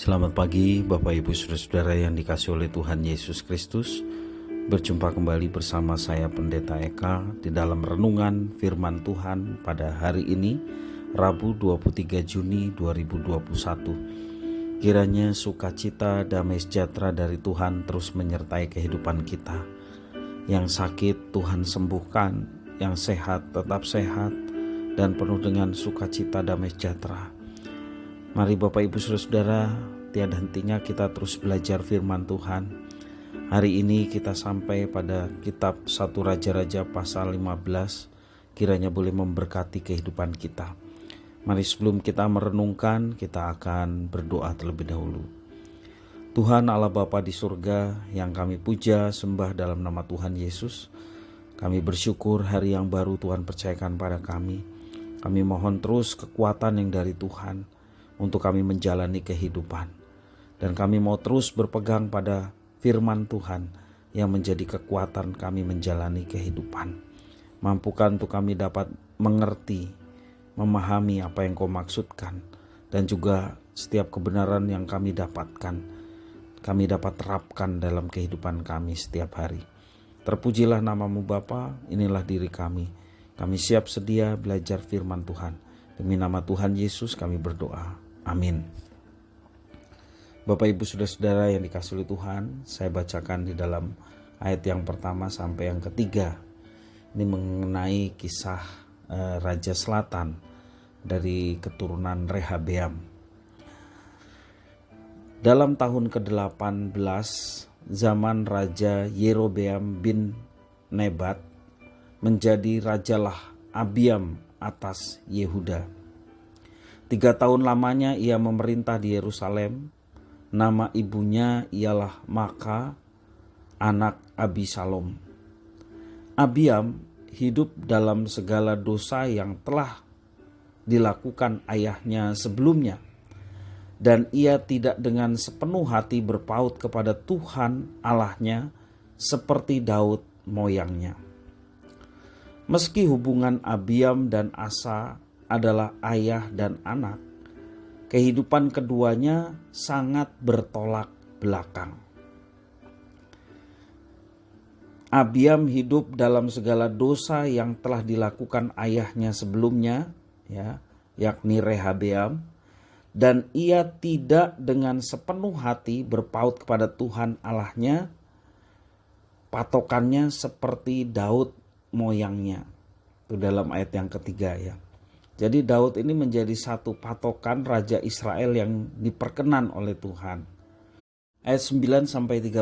Selamat pagi Bapak Ibu Saudara-saudara yang dikasihi oleh Tuhan Yesus Kristus. Berjumpa kembali bersama saya Pendeta Eka di dalam renungan firman Tuhan pada hari ini, Rabu 23 Juni 2021. Kiranya sukacita damai sejahtera dari Tuhan terus menyertai kehidupan kita. Yang sakit Tuhan sembuhkan, yang sehat tetap sehat, dan penuh dengan sukacita damai sejahtera. Mari Bapak Ibu Saudara-saudara, tiada hentinya kita terus belajar firman Tuhan. Hari ini kita sampai pada kitab 1 Raja-Raja pasal 15, kiranya boleh memberkati kehidupan kita. Mari sebelum kita merenungkan, kita akan berdoa terlebih dahulu. Tuhan Allah Bapa di surga yang kami puja sembah dalam nama Tuhan Yesus, kami bersyukur hari yang baru Tuhan percayakan pada kami. Kami mohon terus kekuatan yang dari Tuhan untuk kami menjalani kehidupan. Dan kami mau terus berpegang pada firman Tuhan yang menjadi kekuatan kami menjalani kehidupan. Mampukan untuk kami dapat mengerti, memahami apa yang Kau maksudkan, dan juga setiap kebenaran yang kami dapatkan, kami dapat terapkan dalam kehidupan kami setiap hari. Terpujilah nama-Mu Bapa, inilah diri kami. Kami siap sedia belajar firman Tuhan. Demi nama Tuhan Yesus kami berdoa. Amin. Bapak Ibu Saudara-saudara yang dikasihi oleh Tuhan, saya bacakan di dalam ayat yang pertama sampai yang ketiga. Ini mengenai kisah Raja Selatan dari keturunan Rehabeam. Dalam tahun ke-18 zaman Raja Yerobeam bin Nebat, menjadi rajalah Abiam atas Yehuda. 3 tahun lamanya ia memerintah di Yerusalem. Nama ibunya ialah Maaka, anak Abisalom. Abiam hidup dalam segala dosa yang telah dilakukan ayahnya sebelumnya, dan ia tidak dengan sepenuh hati berpaut kepada Tuhan Allahnya seperti Daud moyangnya. Meski hubungan Abiam dan Asa adalah ayah dan anak, kehidupan keduanya sangat bertolak belakang. Abiam hidup dalam segala dosa yang telah dilakukan ayahnya sebelumnya, yakni Rehabeam, dan ia tidak dengan sepenuh hati berpaut kepada Tuhan Allahnya, patokannya seperti Daud moyangnya. Itu dalam ayat yang ketiga ya. Jadi Daud ini menjadi satu patokan Raja Israel yang diperkenan oleh Tuhan. Ayat 9-13,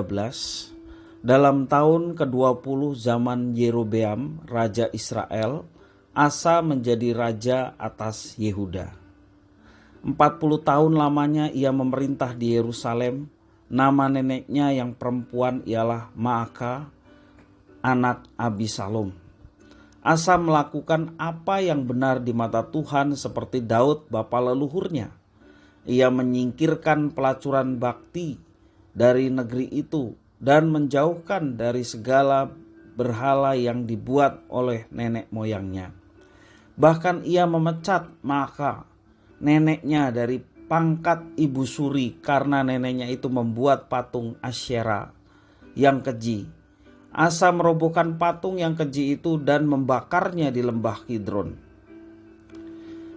dalam tahun ke-20 zaman Yerobeam, Raja Israel, Asa menjadi raja atas Yehuda. 40 tahun lamanya ia memerintah di Yerusalem. Nama neneknya yang perempuan ialah Maaka, anak Abisalom. Asa melakukan apa yang benar di mata Tuhan seperti Daud bapa leluhurnya. Ia menyingkirkan pelacuran bakti dari negeri itu dan menjauhkan dari segala berhala yang dibuat oleh nenek moyangnya. Bahkan ia memecat Maaka, neneknya, dari pangkat ibu suri karena neneknya itu membuat patung Asyera yang keji. Asa merobohkan patung yang keji itu dan membakarnya di lembah Kidron.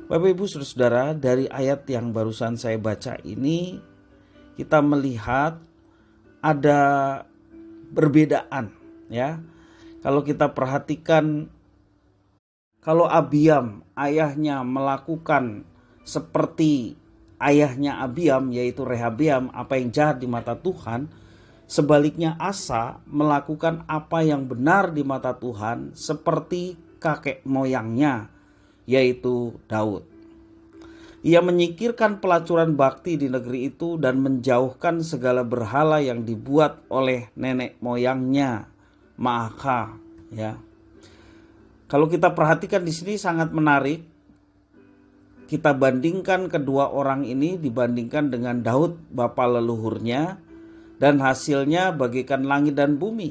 Bapak Ibu Saudara, dari ayat yang barusan saya baca ini kita melihat ada perbedaan ya. Kalau kita perhatikan, kalau Abiam ayahnya melakukan seperti ayahnya Abiam yaitu Rehabeam, apa yang jahat di mata Tuhan. Sebaliknya Asa melakukan apa yang benar di mata Tuhan seperti kakek moyangnya yaitu Daud. Ia menyingkirkan pelacuran bakti di negeri itu dan menjauhkan segala berhala yang dibuat oleh nenek moyangnya Maaka ya. Kalau kita perhatikan di sini sangat menarik. Kita bandingkan kedua orang ini dibandingkan dengan Daud bapa leluhurnya. Dan hasilnya bagaikan langit dan bumi.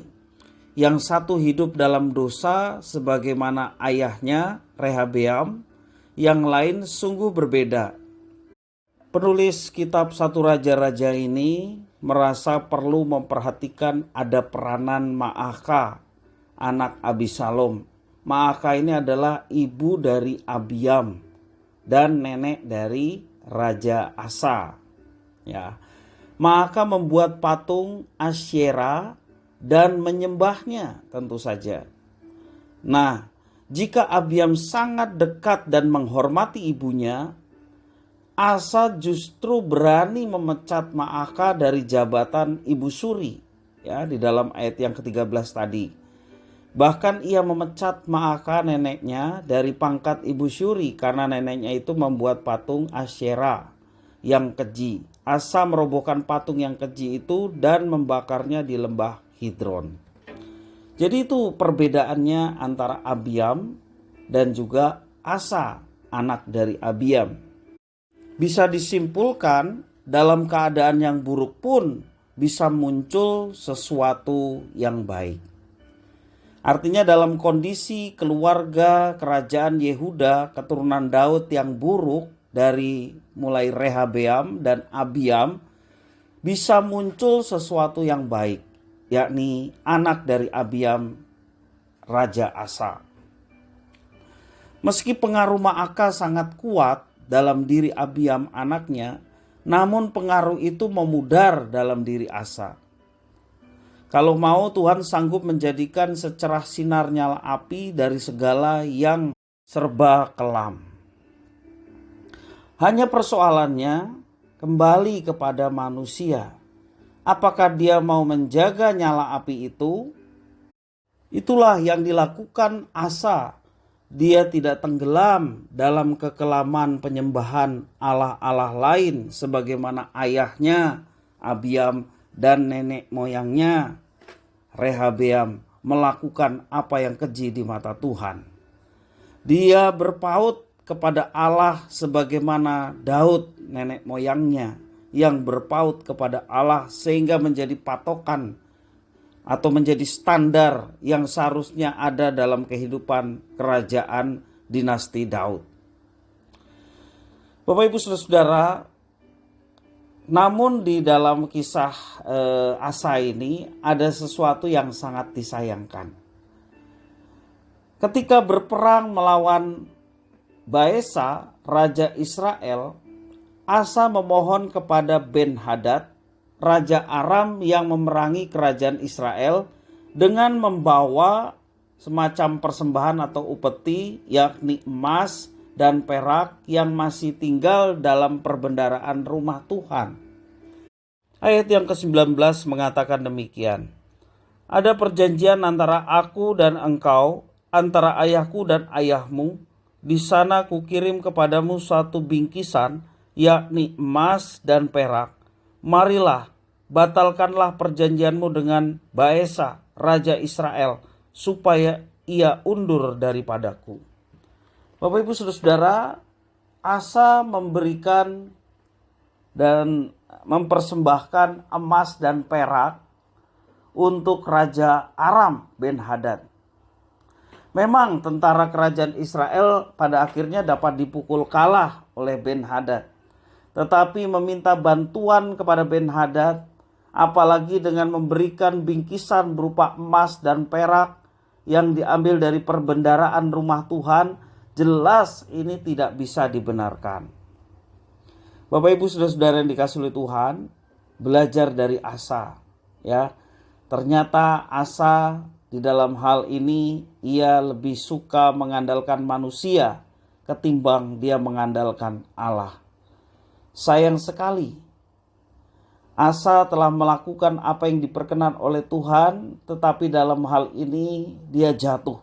Yang satu hidup dalam dosa sebagaimana ayahnya Rehabeam, yang lain sungguh berbeda. Penulis kitab 1 Raja-Raja ini merasa perlu memperhatikan ada peranan Maaka, anak Abisalom. Maaka ini adalah ibu dari Abiam dan nenek dari Raja Asa. Ya. Maaka membuat patung Asyera dan menyembahnya tentu saja. Nah, jika Abiam sangat dekat dan menghormati ibunya, Asa justru berani memecat Maaka dari jabatan ibu suri, ya, di dalam ayat yang ke-13 tadi. Bahkan ia memecat Maaka neneknya dari pangkat ibu suri karena neneknya itu membuat patung Asyera yang keji. Asa merobohkan patung yang keji itu dan membakarnya di lembah Kidron. Jadi itu perbedaannya antara Abiam dan juga Asa, anak dari Abiam. Bisa disimpulkan dalam keadaan yang buruk pun bisa muncul sesuatu yang baik. Artinya dalam kondisi keluarga kerajaan Yehuda keturunan Daud yang buruk dari mulai Rehabeam dan Abiam, bisa muncul sesuatu yang baik, yakni anak dari Abiam, Raja Asa. Meski pengaruh Maaka sangat kuat dalam diri Abiam anaknya, namun pengaruh itu memudar dalam diri Asa. Kalau mau, Tuhan sanggup menjadikan secerah sinar nyala api dari segala yang serba kelam. Hanya persoalannya kembali kepada manusia. Apakah dia mau menjaga nyala api itu? Itulah yang dilakukan Asa. Dia tidak tenggelam dalam kekelaman penyembahan allah-allah lain sebagaimana ayahnya Abiam dan nenek moyangnya Rehabeam melakukan apa yang keji di mata Tuhan. Dia berpaut kepada Allah sebagaimana Daud nenek moyangnya yang berpaut kepada Allah sehingga menjadi patokan atau menjadi standar yang seharusnya ada dalam kehidupan kerajaan dinasti Daud. Bapak Ibu Saudara-saudara, namun di dalam kisah Asa ini ada sesuatu yang sangat disayangkan. Ketika berperang melawan Baesa, Raja Israel, Asa memohon kepada Ben-Hadad, Raja Aram yang memerangi kerajaan Israel, dengan membawa semacam persembahan atau upeti, yakni emas dan perak yang masih tinggal dalam perbendaharaan rumah Tuhan. Ayat yang ke-19 mengatakan demikian. Ada perjanjian antara aku dan engkau, antara ayahku dan ayahmu. Di sana kukirim kepadamu suatu bingkisan, yakni emas dan perak. Marilah, batalkanlah perjanjianmu dengan Baesa, Raja Israel, supaya ia undur daripadaku. Bapak Ibu Saudara-saudara, Asa memberikan dan mempersembahkan emas dan perak untuk Raja Aram Ben-Hadad. Memang tentara kerajaan Israel pada akhirnya dapat dipukul kalah oleh Ben-Hadad. Tetapi meminta bantuan kepada Ben-Hadad, apalagi dengan memberikan bingkisan berupa emas dan perak yang diambil dari perbendaharaan rumah Tuhan, jelas ini tidak bisa dibenarkan. Bapak Ibu Saudara-saudara yang dikasihi oleh Tuhan, belajar dari Asa, ya. Ternyata Asa di dalam hal ini ia lebih suka mengandalkan manusia ketimbang dia mengandalkan Allah. Sayang sekali, Asa telah melakukan apa yang diperkenan oleh Tuhan, tetapi dalam hal ini dia jatuh.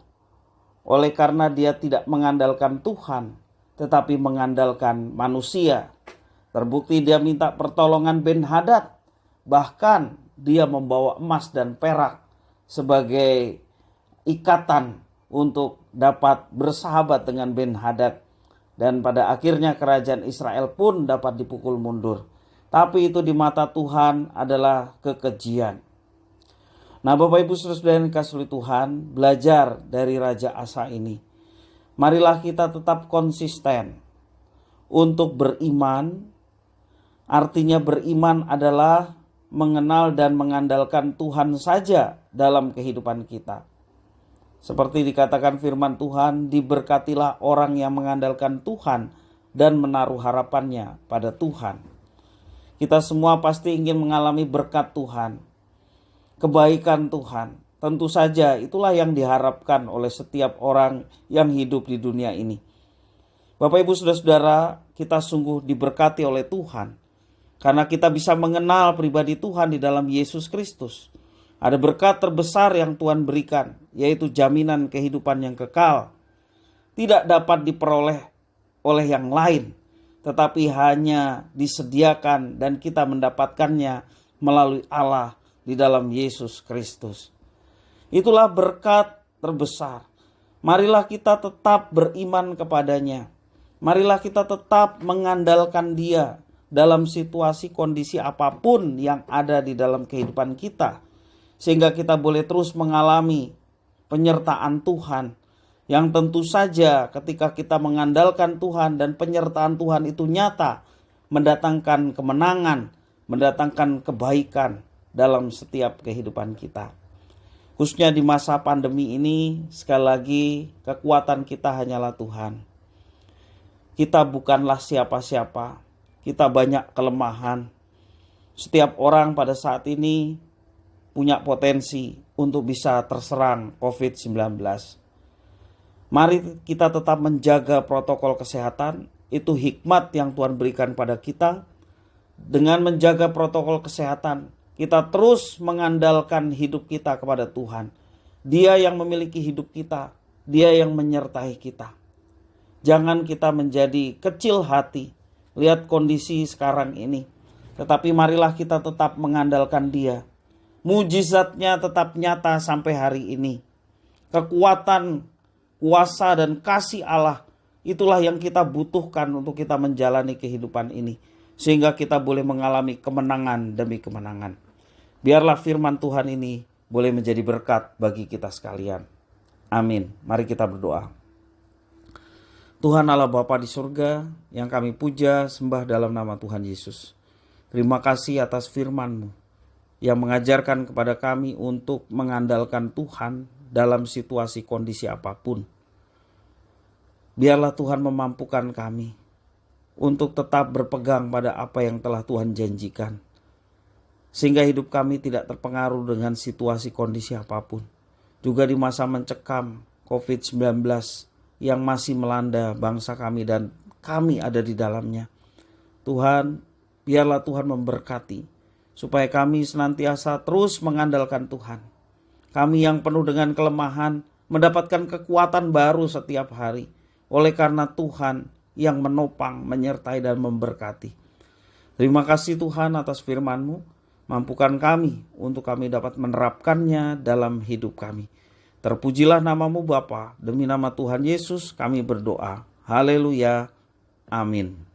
Oleh karena dia tidak mengandalkan Tuhan, tetapi mengandalkan manusia. Terbukti dia minta pertolongan Ben-Hadad. Bahkan dia membawa emas dan perak sebagai ikatan untuk dapat bersahabat dengan Ben-Hadad. Dan pada akhirnya kerajaan Israel pun dapat dipukul mundur. Tapi itu di mata Tuhan adalah kekejian. Nah, Bapak Ibu Saudara-saudara yang dikasihi Tuhan, belajar dari Raja Asa ini. Marilah kita tetap konsisten untuk beriman Artinya beriman adalah mengenal dan mengandalkan Tuhan saja dalam kehidupan kita. Seperti dikatakan firman Tuhan, diberkatilah orang yang mengandalkan Tuhan dan menaruh harapannya pada Tuhan. Kita semua pasti ingin mengalami berkat Tuhan, kebaikan Tuhan. Tentu saja itulah yang diharapkan oleh setiap orang yang hidup di dunia ini. Bapak Ibu Saudara-saudara, kita sungguh diberkati oleh Tuhan. Karena kita bisa mengenal pribadi Tuhan di dalam Yesus Kristus. Ada berkat terbesar yang Tuhan berikan, yaitu jaminan kehidupan yang kekal. Tidak dapat diperoleh oleh yang lain, tetapi hanya disediakan dan kita mendapatkannya melalui Allah di dalam Yesus Kristus. Itulah berkat terbesar. Marilah kita tetap beriman kepadanya. Marilah kita tetap mengandalkan Dia dalam situasi kondisi apapun yang ada di dalam kehidupan kita. Sehingga kita boleh terus mengalami penyertaan Tuhan. Yang tentu saja ketika kita mengandalkan Tuhan dan penyertaan Tuhan itu nyata, mendatangkan kemenangan, mendatangkan kebaikan dalam setiap kehidupan kita. Khususnya di masa pandemi ini, sekali lagi kekuatan kita hanyalah Tuhan. Kita bukanlah siapa-siapa. Kita banyak kelemahan. Setiap orang pada saat ini punya potensi untuk bisa terserang COVID-19. Mari kita tetap menjaga protokol kesehatan. Itu hikmat yang Tuhan berikan pada kita. Dengan menjaga protokol kesehatan, kita terus mengandalkan hidup kita kepada Tuhan. Dia yang memiliki hidup kita. Dia yang menyertai kita. Jangan kita menjadi kecil hati. Lihat kondisi sekarang ini. Tetapi marilah kita tetap mengandalkan Dia. Mujizatnya tetap nyata sampai hari ini. Kekuatan, kuasa dan kasih Allah, itulah yang kita butuhkan untuk kita menjalani kehidupan ini. Sehingga kita boleh mengalami kemenangan demi kemenangan. Biarlah firman Tuhan ini boleh menjadi berkat bagi kita sekalian. Amin. Mari kita berdoa. Tuhan Allah Bapa di surga, yang kami puja sembah dalam nama Tuhan Yesus. Terima kasih atas firman-Mu yang mengajarkan kepada kami untuk mengandalkan Tuhan dalam situasi kondisi apapun. Biarlah Tuhan memampukan kami untuk tetap berpegang pada apa yang telah Tuhan janjikan. Sehingga hidup kami tidak terpengaruh dengan situasi kondisi apapun. Juga di masa mencekam COVID-19 yang masih melanda bangsa kami dan kami ada di dalamnya. Tuhan, biarlah Tuhan memberkati supaya kami senantiasa terus mengandalkan Tuhan. Kami yang penuh dengan kelemahan mendapatkan kekuatan baru setiap hari oleh karena Tuhan yang menopang, menyertai dan memberkati. Terima kasih Tuhan atas firman-Mu. Mampukan kami untuk kami dapat menerapkannya dalam hidup kami. Terpujilah nama-Mu Bapa, demi nama Tuhan Yesus kami berdoa. Haleluya. Amin.